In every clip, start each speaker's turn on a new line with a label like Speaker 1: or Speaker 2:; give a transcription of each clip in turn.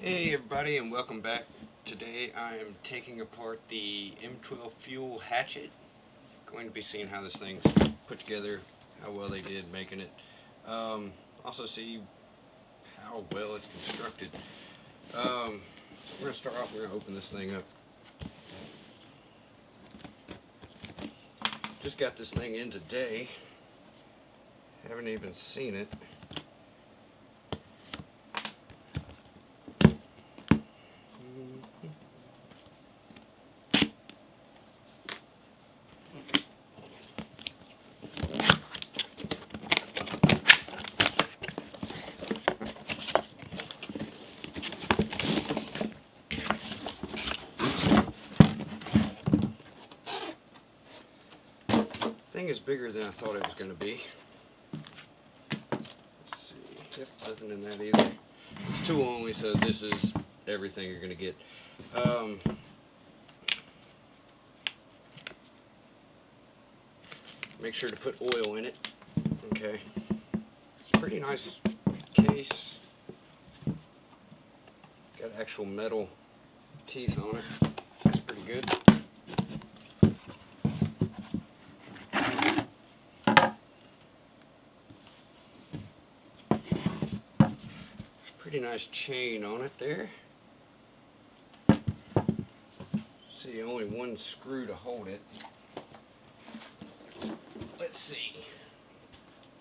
Speaker 1: Hey everybody, and welcome back. Today I am taking apart the M12 FUEL Hatchet. Going to be seeing how this thing's put together, how well they did making it. Also see how well it's constructed. So we're going to start off, we're going to open this thing up. Just got this thing in today. Haven't even seen it. Thing is bigger than I thought it was going to be. Let's see. Yep, nothing in that either. It's tool only, so this is everything you're going to get. Make sure to put oil in it. Okay. It's a pretty nice case. Got actual metal teeth on it. That's pretty good. Pretty nice chain on it there. See, only one screw to hold it. Let's see.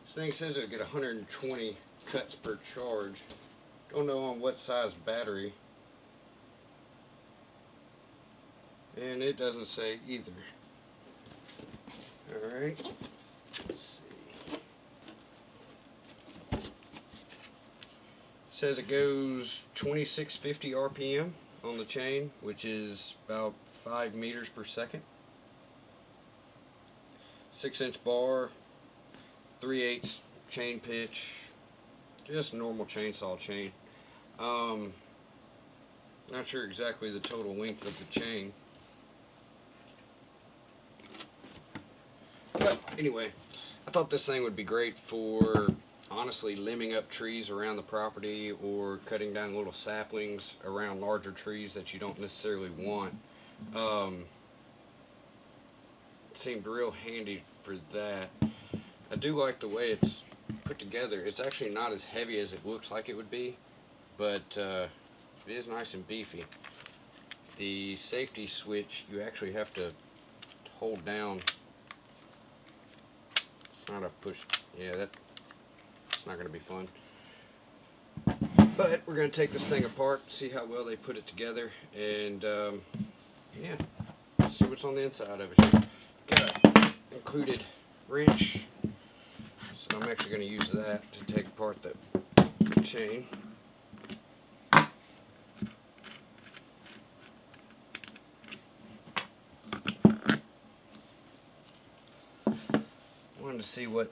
Speaker 1: This thing says it'll get 120 cuts per charge. Don't know on what size battery. And it doesn't say either. Alright. Let's see. Says it goes 2650 RPM on the chain, which is about 5 meters per second. 6-inch bar, 3/8 chain pitch, just normal chainsaw chain. Not sure exactly the total length of the chain. But anyway, I thought this thing would be great for honestly limbing up trees around the property or cutting down little saplings around larger trees that you don't necessarily want. It seemed real handy for that. I do like the way it's put together. It's actually not as heavy as it looks like it would be, but it is nice and beefy. The safety switch you actually have to hold down. It's not a push. Yeah, that's not going to be fun. But we're going to take this thing apart, see how well they put it together, and yeah, see what's on the inside of it. Got an included wrench, so I'm actually going to use that to take apart the chain. Wanted to see what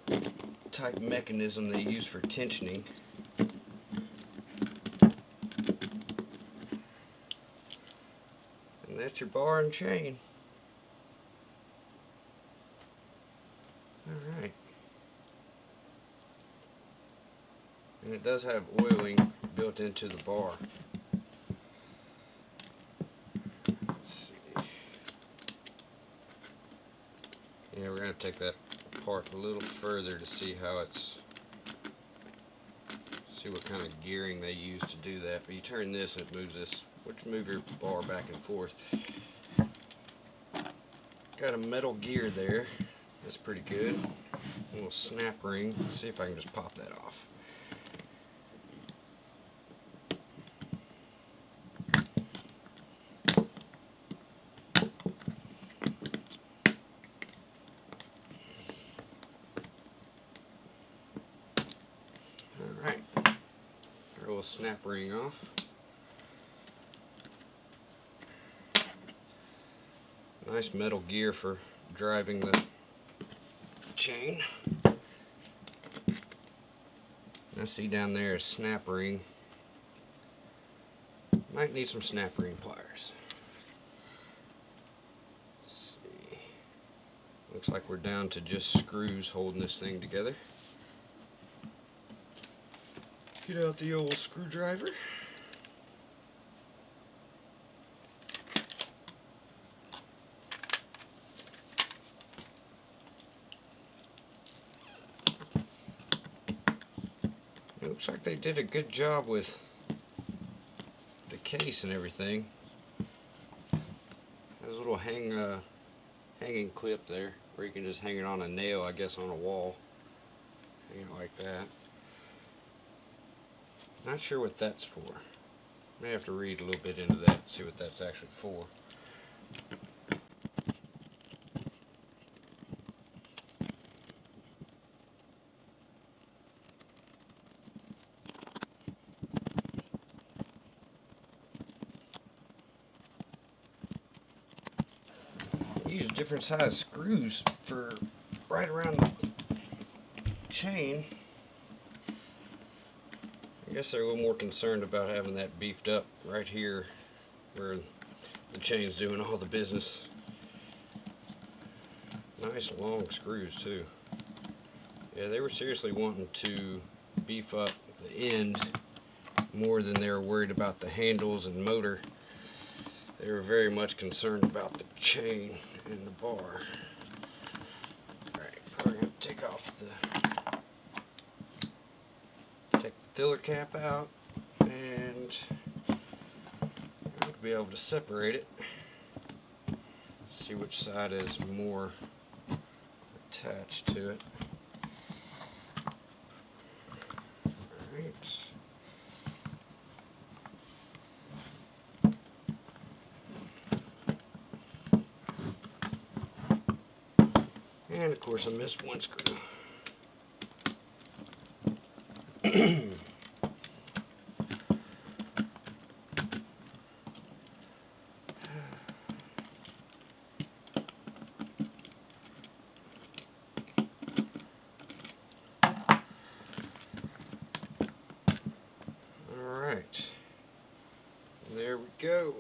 Speaker 1: type mechanism they use for tensioning. And that's your bar and chain. Alright. And it does have oiling built into the bar. Let's see. Yeah, we're going to take that apart a little further to see how it's, see what kind of gearing they use to do that. But you turn this and it moves this, which move your bar back and forth. Got a metal gear there. That's pretty good. A little snap ring. Let's see if I can just pop that off. Alright. A little snap ring off. Nice metal gear for driving the chain. I see down there a snap ring. Might need some snap ring pliers. Let's see. Looks like we're down to just screws holding this thing together. Get out the old screwdriver. Looks like they did a good job with the case and everything. There's a little hanging clip there where you can just hang it on a nail, I guess, on a wall. Hang it like that. Not sure what that's for. May have to read a little bit into that and see what that's actually for. Use different size screws for right around the chain. I guess they're a little more concerned about having that beefed up right here where the chain's doing all the business. Nice long screws too. Yeah, they were seriously wanting to beef up the end more than they were worried about the handles and motor. They were very much concerned about the chain and the bar. Alright, we're going to take the filler cap out, and we'll be able to separate it. See which side is more attached to it. Alright. And of course I missed one screw. Alright, there we go.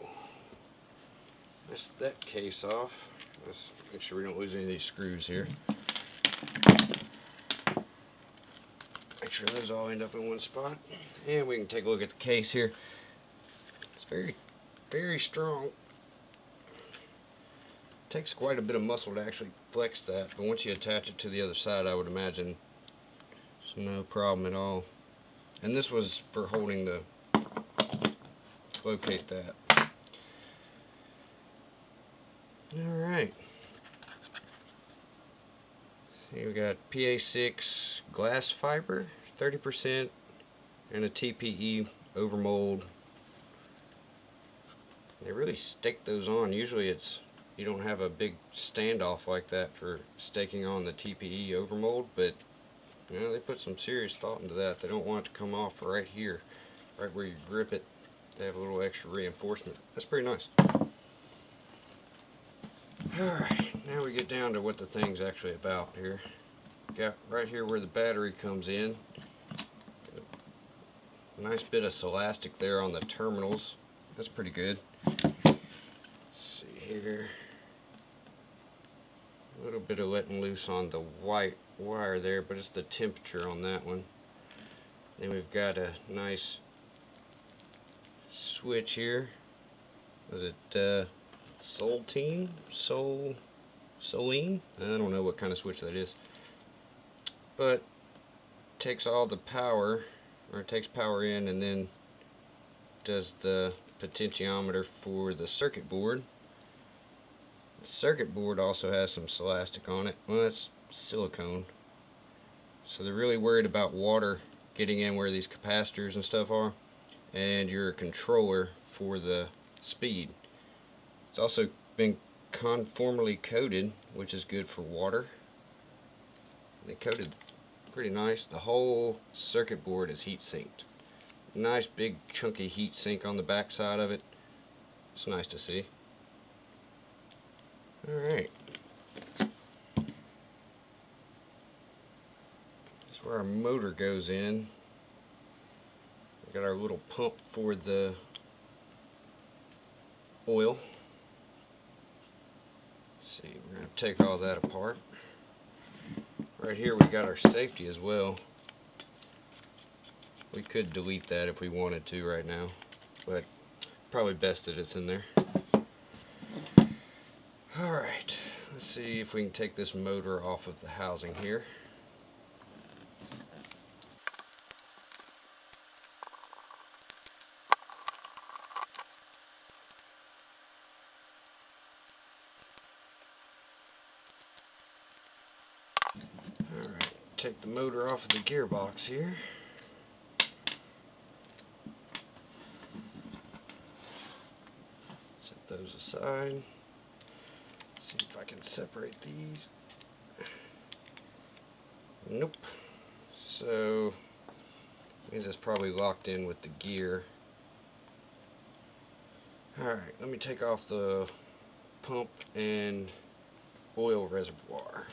Speaker 1: That's that case off. Let's make sure we don't lose any of these screws here. Make sure those all end up in one spot. And we can take a look at the case here. It's very, very strong. Takes quite a bit of muscle to actually flex that, but once you attach it to the other side, I would imagine it's no problem at all. And this was for holding the, locate that. Alright. See, we got PA6 glass fiber, 30%, and a TPE overmold. They really stake those on. Usually you don't have a big standoff like that for staking on the TPE overmold, but you know, they put some serious thought into that. They don't want it to come off right here, right where you grip it. They have a little extra reinforcement. That's pretty nice. Alright, now we get down to what the thing's actually about here. Got right here where the battery comes in. A nice bit of elastic there on the terminals. That's pretty good. Let's see here. A little bit of letting loose on the white wire there, but it's the temperature on that one. Then we've got a nice switch here. Was it Solene? I don't know what kind of switch that is. But takes all the power, or it takes power in and then does the potentiometer for the circuit board. The circuit board also has some elastic on it. Well, that's silicone. So they're really worried about water getting in where these capacitors and stuff are, and your controller for the speed. It's also been conformally coated, which is good for water. They coated pretty nice. The whole circuit board is heat sinked. Nice big chunky heat sink on the back side of it. It's nice to see. Alright. That's where our motor goes in. We got our little pump for the oil. Let's see, we're going to take all that apart. Right here we got our safety as well. We could delete that if we wanted to right now, but probably best that it's in there. Alright, let's see if we can take this motor off of the housing here. take the motor off of the gearbox here. Set those aside. See if I can separate these. Nope. So means it's probably locked in with the gear. Alright, let me take off the pump and oil reservoir.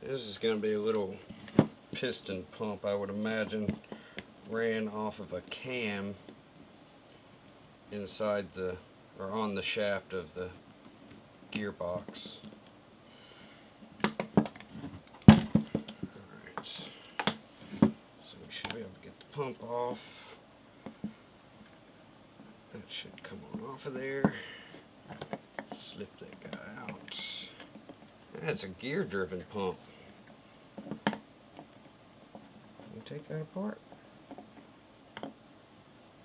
Speaker 1: This is going to be a little piston pump, I would imagine, ran off of a cam inside the, or on the shaft of the gearbox. Alright, so we should be able to get the pump off. That should come on off of there. Slip that guy out. That's a gear driven pump. Take that apart.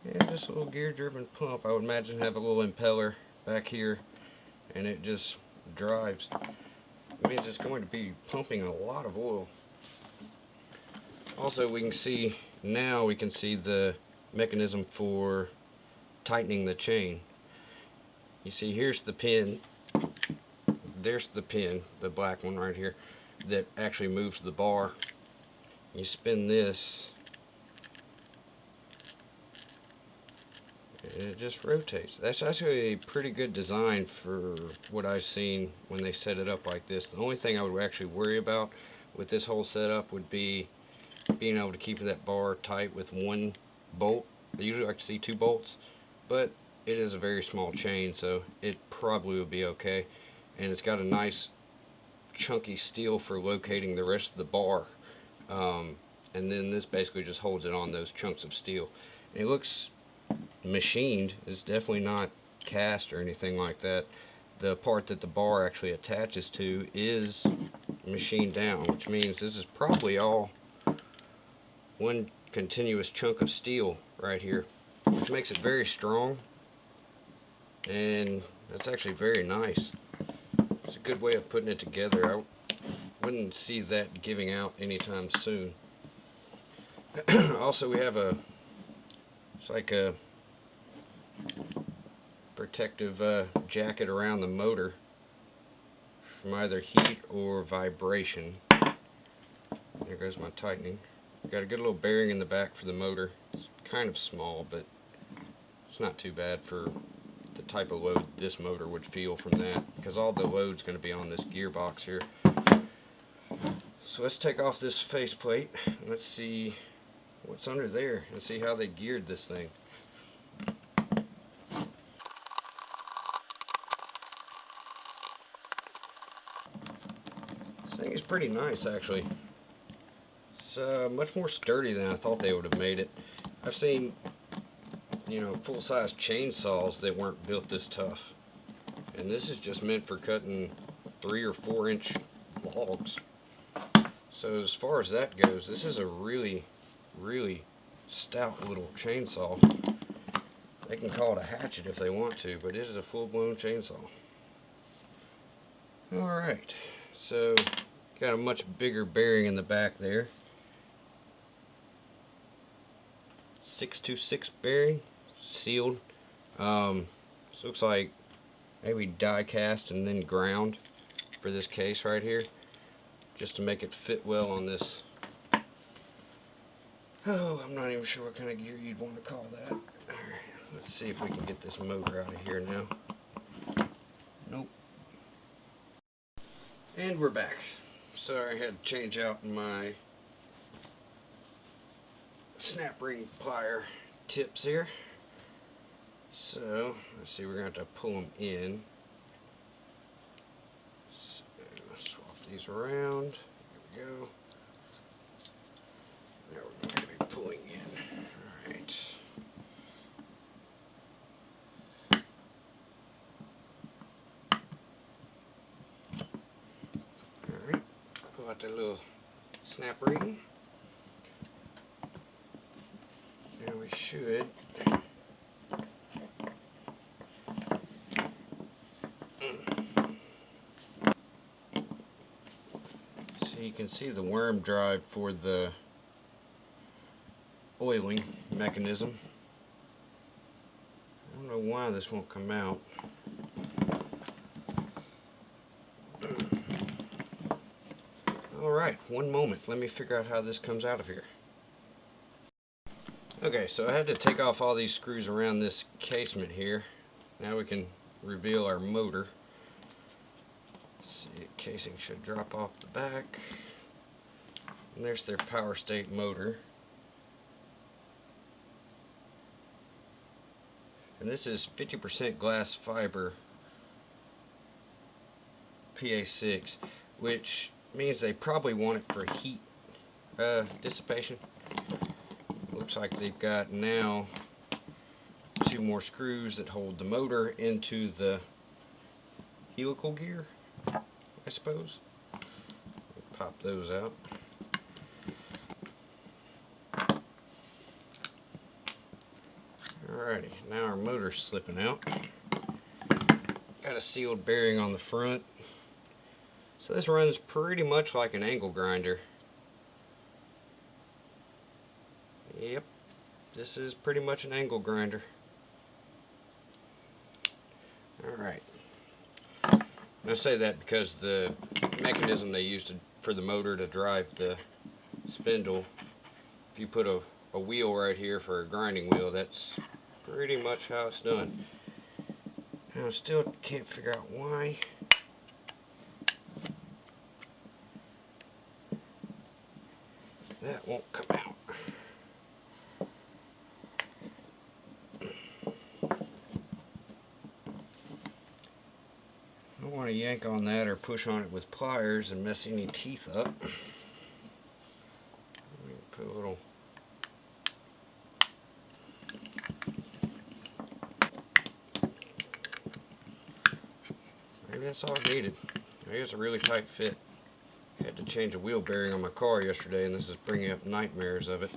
Speaker 1: Yeah, just a little gear driven pump. I would imagine have a little impeller back here and it just drives. It means it's going to be pumping a lot of oil. Also, we can see now, we can see the mechanism for tightening the chain. You see, here's the pin. There's the pin, the black one right here, that actually moves the bar. You spin this and it just rotates. That's actually a pretty good design for what I've seen when they set it up like this. The only thing I would actually worry about with this whole setup would be being able to keep that bar tight with one bolt. I usually like to see 2 bolts, but it is a very small chain, so it probably will be okay. And it's got a nice chunky steel for locating the rest of the bar. And then this basically just holds it on those chunks of steel. And it looks machined. It's definitely not cast or anything like that. The part that the bar actually attaches to is machined down, which means this is probably all one continuous chunk of steel right here, which makes it very strong, and that's actually very nice. It's a good way of putting it together. I wouldn't see that giving out anytime soon. Also, we have it's like a protective jacket around the motor from either heat or vibration. There goes my tightening. Got a good little bearing in the back for the motor. It's kind of small, but it's not too bad for the type of load this motor would feel from that, because all the load's going to be on this gearbox here. So let's take off this faceplate. Let's see what's under there and see how they geared this thing. This thing is pretty nice, actually. It's much more sturdy than I thought they would have made it. I've seen, you know, full-size chainsaws that weren't built this tough, and this is just meant for cutting 3 or 4 inch logs. So as far as that goes, this is a really stout little chainsaw. They can call it a hatchet if they want to, but it is a full-blown chainsaw. Alright, so got a much bigger bearing in the back there. 626 bearing, sealed. This looks like maybe die cast and then ground for this case right here, just to make it fit well on this. Oh, I'm not even sure what kind of gear you'd want to call that. Alright, let's see if we can get this motor out of here now. Nope. And we're back. Sorry, I had to change out my snap ring plier tips here. So, let's see, we're going to have to pull them in. So, swap these around. There we go. Now we're going to be pulling in. Alright. Alright. Pull out that little snap ring. Now we should So you can see the worm drive for the oiling mechanism. I don't know why this won't come out. Alright, one moment. Let me figure out how this comes out of here. Okay, so I had to take off all these screws around this casement here. Now we can reveal our motor. See, the casing should drop off the back. And there's their power state motor. And this is 50% glass fiber PA6, which means they probably want it for heat dissipation. Looks like they've got now 2 more screws that hold the motor into the helical gear, I suppose. Pop those out. Alrighty, now our motor's slipping out. Got a sealed bearing on the front. So this runs pretty much like an angle grinder. Yep, this is pretty much an angle grinder. Alright. I say that because the mechanism they used for the motor to drive the spindle, if you put a wheel right here for a grinding wheel, that's pretty much how it's done. Now I still can't figure out why. That won't come out. I don't want to yank on that or push on it with pliers and mess any teeth up. Let me put a little maybe that's all I needed. Maybe it's a really tight fit. I had to change a wheel bearing on my car yesterday, and this is bringing up nightmares of it.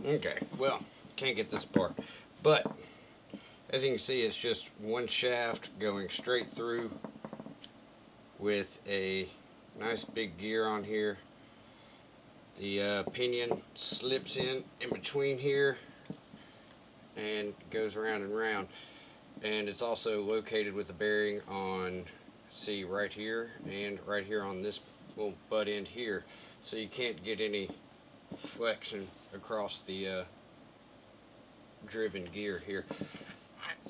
Speaker 1: Okay, well, can't get this apart, but as you can see, it's just one shaft going straight through with a nice big gear on here. The pinion slips in between here and goes around and round, and it's also located with a bearing on, see, right here and right here on this little butt end here, so you can't get any flexion across the driven gear here.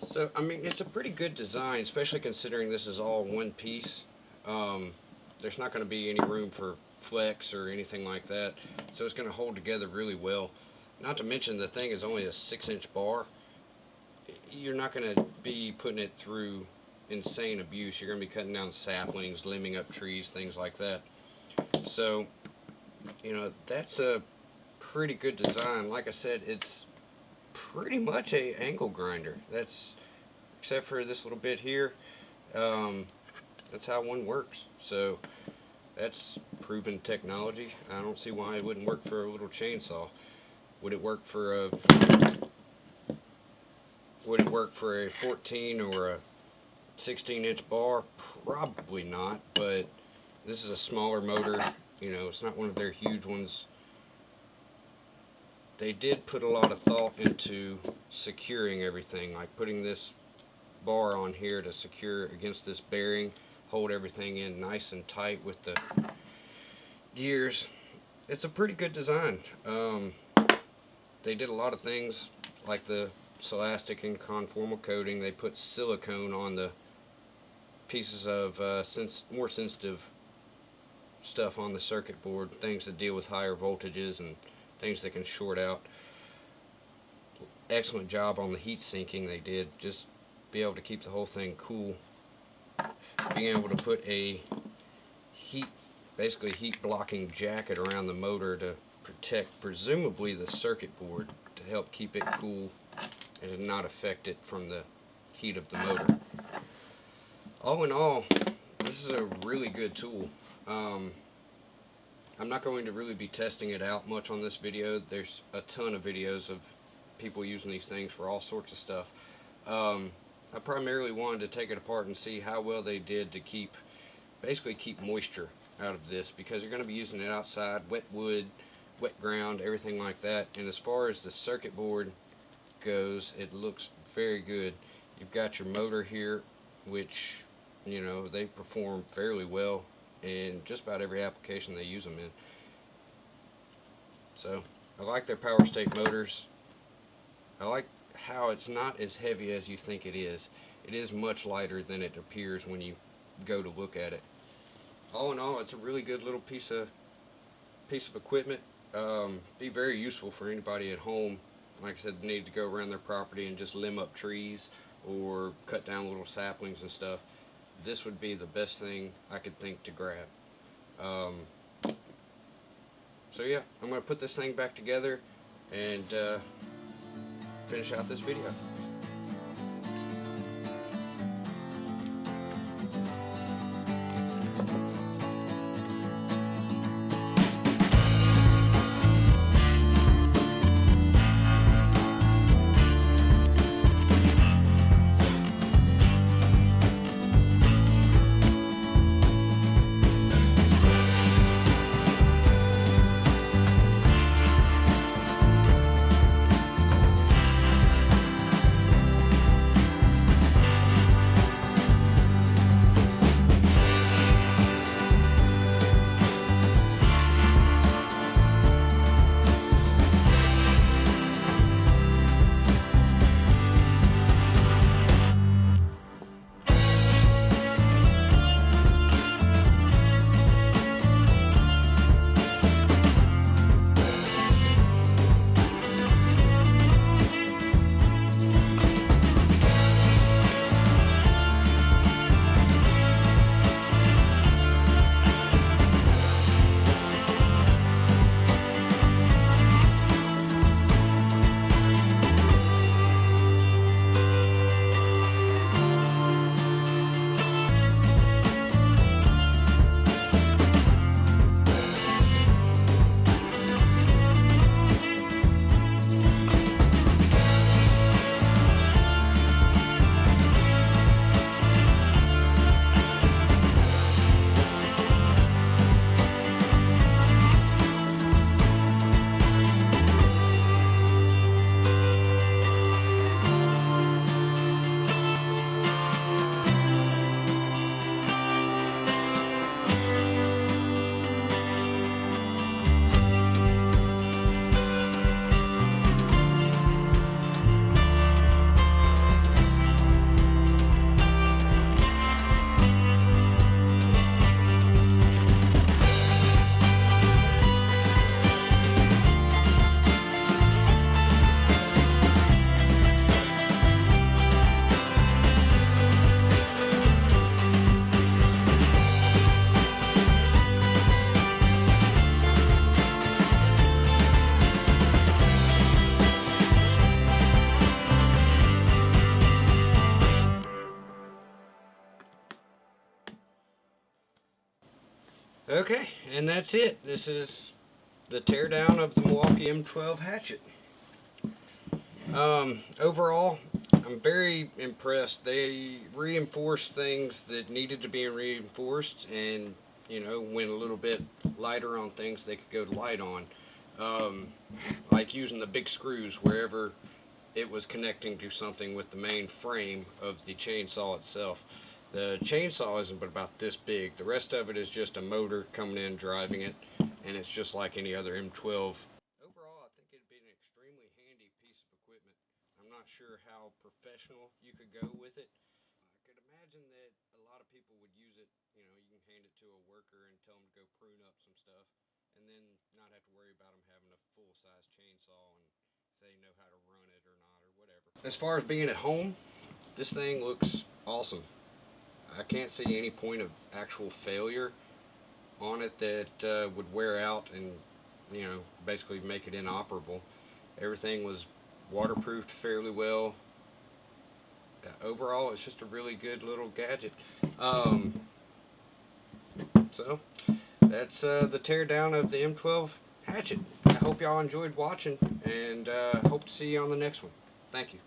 Speaker 1: So I mean, it's a pretty good design, especially considering this is all one piece. There's not going to be any room for flex or anything like that, so it's going to hold together really well. Not to mention the thing is only a 6-inch bar. You're not going to be putting it through insane abuse. You're going to be cutting down saplings, limbing up trees, things like that. So, you know, that's a pretty good design. Like I said, it's pretty much a angle grinder. That's, except for this little bit here, that's how one works. So that's proven technology. I don't see why it wouldn't work for a little chainsaw. Would it work for a 14 or a 16-inch bar? Probably not, but this is a smaller motor. You know, it's not one of their huge ones. They did put a lot of thought into securing everything, like putting this bar on here to secure against this bearing, hold everything in nice and tight with the gears. It's a pretty good design. They did a lot of things like the celastic and conformal coating. They put silicone on the pieces of more sensitive stuff on the circuit board, things that deal with higher voltages and things that can short out. Excellent job on the heat sinking they did, just be able to keep the whole thing cool. Being able to put a basically heat blocking jacket around the motor to protect presumably the circuit board to help keep it cool and to not affect it from the heat of the motor. All in all, this is a really good tool. Um, I'm not going to really be testing it out much on this video. There's a ton of videos of people using these things for all sorts of stuff. I primarily wanted to take it apart and see how well they did to basically keep moisture out of this, because you're going to be using it outside, wet wood, wet ground, everything like that. And as far as the circuit board goes, it looks very good. You've got your motor here, which, you know, they perform fairly well in just about every application they use them in. So I like their power stake motors. I like how it's not as heavy as you think it is. It is much lighter than it appears when you go to look at it. All in all, it's a really good little piece of equipment. Be very useful for anybody at home, like I said, need to go around their property and just limb up trees or cut down little saplings and stuff. This would be the best thing I could think to grab. So yeah, I'm going to put this thing back together and finish out this video. Okay, and that's it. This is the teardown of the Milwaukee M12 Hatchet. Overall, I'm very impressed. They reinforced things that needed to be reinforced, and you know, went a little bit lighter on things they could go light on. Like using the big screws wherever it was connecting to something with the main frame of the chainsaw itself. The chainsaw isn't but about this big. The rest of it is just a motor coming in, driving it, and it's just like any other M12. Overall, I think it'd be an extremely handy piece of equipment. I'm not sure how professional you could go with it. I could imagine that a lot of people would use it. You know, you can hand it to a worker and tell them to go prune up some stuff, and then not have to worry about them having a full-size chainsaw and if they know how to run it or not or whatever. As far as being at home, this thing looks awesome. I can't see any point of actual failure on it that would wear out and, you know, basically make it inoperable. Everything was waterproofed fairly well. overall, it's just a really good little gadget. So that's the teardown of the M12 Hatchet. I hope y'all enjoyed watching, and hope to see you on the next one. Thank you.